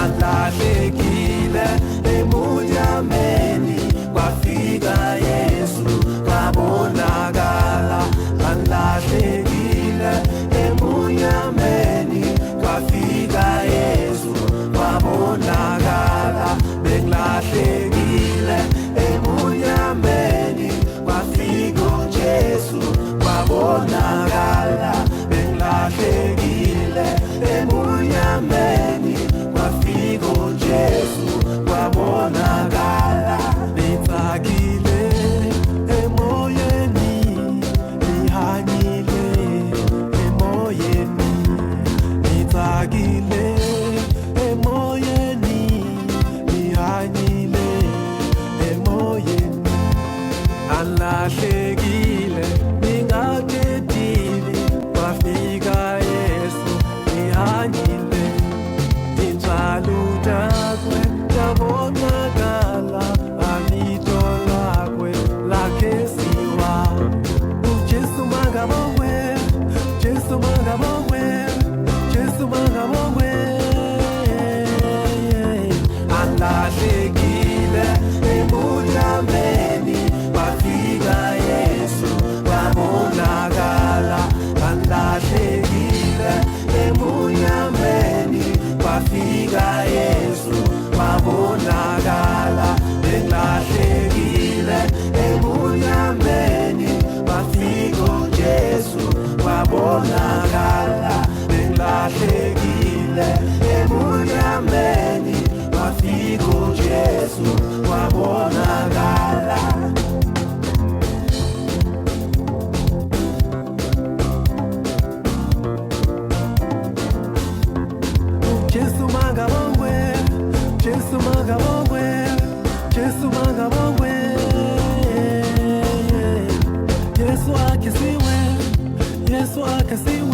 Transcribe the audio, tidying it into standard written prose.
alahlekile emunyameni kwafika Yesu kwabonakala alahlekile emunyameni kwafika Yesu kwabonakala bengilahlekile emunyameni kwafika Jesu kwabonakala bengilahlekile emunyameni kwafika Jesu kwabonakala benzakile emoyeni lihanyile emoyeni benzakile emoyeni lihanyile emoyeni alahlekile ningadedile kwafika Yesu lihanyile inzalutakwe yabonakala alito lakwe lakhesiwa uJesu mangabongwe Jesu mangabongwe Jesu mangabongwe alahlekile emunyameni kwafika Yesu kwabonakala alahlekile emunyameni kwafika Yesu kwabonakala bengilahlekile emunyameni kwafika Jesu kwabonakala bengilahlekile emunyameni kwafika Jesu kwabonakala Jesu mangabongwe Jesu mangabongwe Jesu mangabongwe Yesu akasiwe Yesu akasiwe